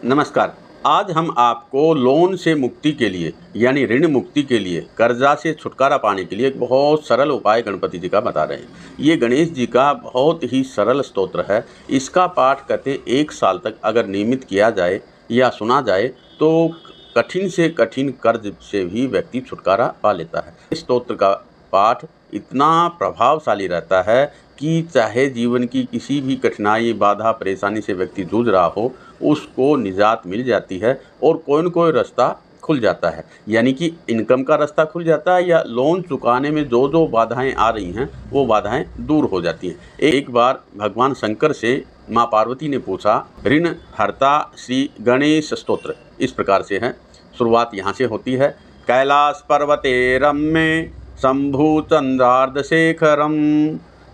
नमस्कार। आज हम आपको लोन से मुक्ति के लिए यानी ऋण मुक्ति के लिए कर्जा से छुटकारा पाने के लिए एक बहुत सरल उपाय गणपति जी का बता रहे हैं। ये गणेश जी का बहुत ही सरल स्तोत्र है। इसका पाठ करते 1 साल तक अगर नियमित किया जाए या सुना जाए तो कठिन से कठिन कर्ज से भी व्यक्ति छुटकारा पा लेता है। इस स्तोत्र का पाठ इतना प्रभावशाली रहता है कि चाहे जीवन की किसी भी कठिनाई, बाधा, परेशानी से व्यक्ति जूझ रहा हो, उसको निजात मिल जाती है और कोई न कोई रास्ता खुल जाता है। यानी कि इनकम का रास्ता खुल जाता है या लोन चुकाने में जो बाधाएं आ रही हैं वो बाधाएं दूर हो जाती हैं। एक बार भगवान शंकर से माँ पार्वती ने पूछा, ऋण हरता श्री गणेश स्तोत्र इस प्रकार से है। शुरुआत यहाँ से होती है। कैलास पर्वते रम्ये शंभु चंद्रार्धशेखरम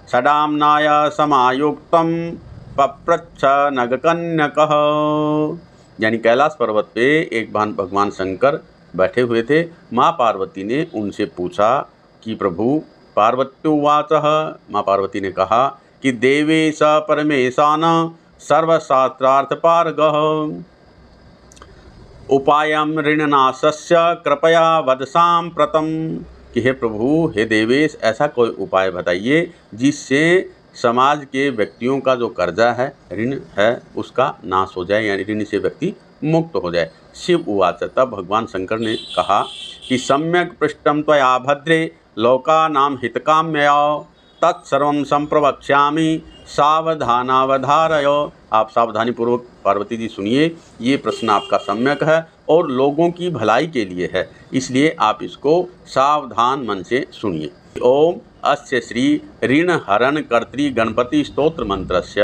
षडाम्नाय समायुक्तम पप्रच्छ नगकन्यकः। यानी कैलाश पर्वत पे एक बार भगवान शंकर बैठे हुए थे। माँ पार्वती ने उनसे पूछा कि प्रभु, पार्वत्युवाचः, माँ पार्वती ने कहा कि देवेश परमेशान सर्वशास्त्रार्थपारगः उपायं ऋणनाशस्य कृपया वद साम्प्रतम्। कि हे प्रभु, हे देवेश, ऐसा कोई उपाय बताइए जिससे समाज के व्यक्तियों का जो कर्जा है, ऋण है, उसका नाश हो जाए, यानी ऋण से व्यक्ति मुक्त हो जाए। शिव उवाच, तब भगवान शंकर ने कहा कि सम्यक पृष्ठम त्वया भद्रे लोकानां हितकाम्यया तत्सर्वं संप्रवक्ष्यामि सावधानावधारय। आप सावधानी पूर्वक पार्वती जी सुनिए, ये प्रश्न आपका सम्यक है और लोगों की भलाई के लिए है, इसलिए आप इसको सावधान मन से सुनिए। ओम अस्य श्री ऋण हरण कर्त्री गणपति स्तोत्र मंत्रस्य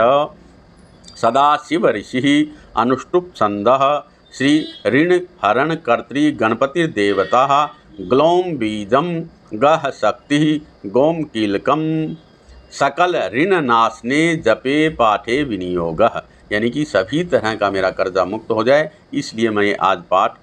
सदाशिव ऋषि अनुष्टुप छंदः श्री ऋण हरण कर्त्री गणपतिर्देवता ग्लौम बीजम गह शक्ति गोम कीलकम सकल ऋण नाशने जपे पाठे विनियोगः। यानी कि सभी तरह का मेरा कर्जा मुक्त हो जाए, इसलिए मैं आज पाठ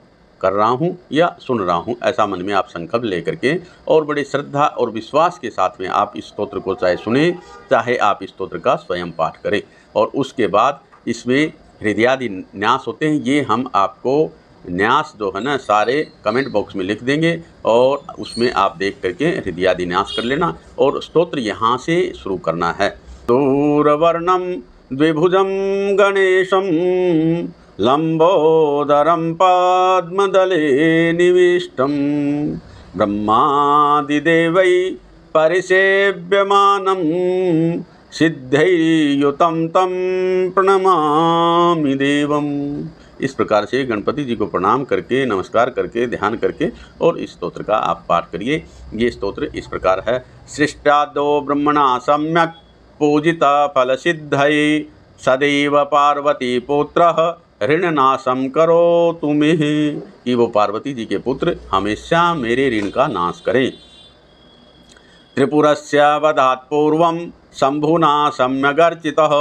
कर रहा हूँ या सुन रहा हूँ। ऐसा मन में आप संकल्प लेकर के और बड़े श्रद्धा और विश्वास के साथ में आप इस स्तोत्र को चाहे सुने, चाहे आप इस स्तोत्र का स्वयं पाठ करें। और उसके बाद इसमें हृदयादि न्यास होते हैं, ये हम आपको न्यास जो है ना सारे कमेंट बॉक्स में लिख देंगे और उसमें आप देख करके हृदयादि न्यास कर लेना। और स्तोत्र यहाँ से शुरू करना है। दूरवर्णम द्विभुजं गणेशं लंबोदरं पद्मदले निविष्टं ब्रह्मादिदेवै परिसेव्यमानं सिद्धैर्युतं तं प्रणमामि देवम्। इस प्रकार से गणपति जी को प्रणाम करके, नमस्कार करके, ध्यान करके और इस स्तोत्र का आप पाठ करिए। ये स्तोत्र इस प्रकार है। सृष्टादो ब्रह्मणा सम्यक पूजिता फल सिद्धये सदैव पार्वती पुत्र ऋणनाशम करो तुम्हें। कि वो पार्वती जी के पुत्र हमेशा मेरे ऋण का नाश करें। त्रिपुरस्य वधात् पूर्वं शंभुना सम्यगर्चितः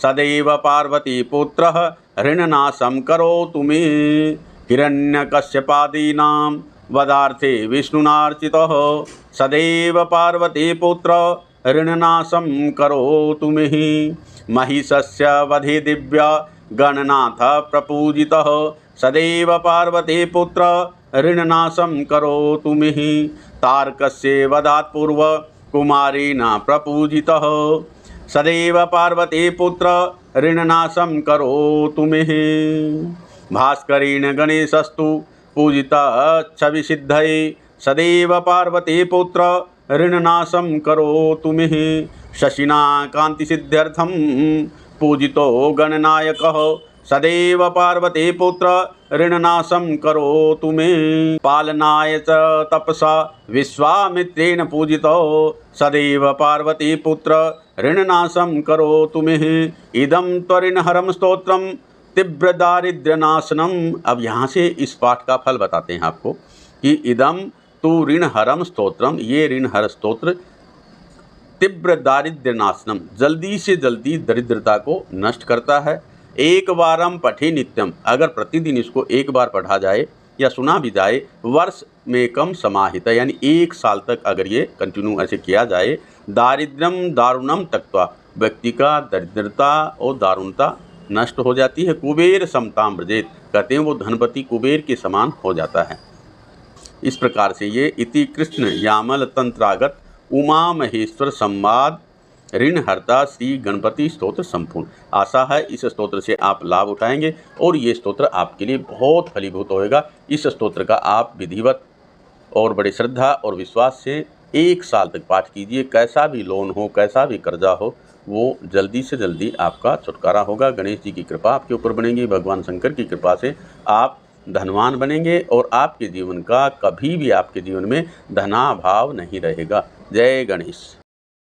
सदैव पार्वती पुत्र ऋणनाशं करोतु मे। हिरण्यकश्यपादीनां वधार्थे विष्णुनार्चितः सदैव पार्वती पुत्र ऋणनाशं करोतु मे। महिषस्य वधे दिव्य गणनाथ प्रपूजितः सदैव पार्वती पुत्र ऋणनाशं करोतु मे। तारकस्य वधात् पूर्व कुमारेण प्रपूजितः सदैव पार्वती पुत्र ऋणनाशं करोतु मे। भास्करेण गणेशस्तु पूजितः छविसिद्धये सदैव पार्वती पुत्र ऋणनाशं करोतु मे। शशिना कान्तिसिद्ध्यर्थं पूजितो गणनायकः सदैव पार्वती पुत्र ऋणनाशं करोतु मे। पालनाय च तपसा विश्वामित्रेण पूजितो सदैव पार्वती पुत्र ऋणनाशं करोतु मे। इदं त्वऋणहरं स्तोत्रं तीव्र दारिद्र्यनाशनम। अब यहाँ से इस पाठ का फल बताते हैं आपको कि इदं तु ऋणहरं स्तोत्रम, ये ऋणहर स्तोत्र तीव्र दारिद्र्यनाशनम, जल्दी से जल्दी दरिद्रता को नष्ट करता है। एक बारम पठे नित्यम, अगर प्रतिदिन इसको एक बार पढ़ा जाए या सुना भी जाए, वर्ष में कम समाहित, यानी 1 साल तक अगर ये कंटिन्यू ऐसे किया जाए, दारिद्र्यम दारुणम त्यक्त्वा, व्यक्ति का दरिद्रता और दारुणता नष्ट हो जाती है। कुबेर समताम व्रजेत, कहते हैं वो धनपति कुबेर के समान हो जाता है। इस प्रकार से ये इति कृष्ण यामल तंत्रागत उमा महेश्वर संवाद ऋणहर्ता श्री गणपति स्तोत्र संपूर्ण। आशा है इस स्तोत्र से आप लाभ उठाएंगे और ये स्तोत्र आपके लिए बहुत फलीभूत होएगा। इस स्तोत्र का आप विधिवत और बड़ी श्रद्धा और विश्वास से 1 साल तक पाठ कीजिए। कैसा भी लोन हो, कैसा भी कर्जा हो, वो जल्दी से जल्दी आपका छुटकारा होगा। गणेश जी की कृपा आपके ऊपर बनेगी, भगवान शंकर की कृपा से आप धनवान बनेंगे और आपके जीवन का कभी भी आपके जीवन में धनाभाव नहीं रहेगा। जय गणेश।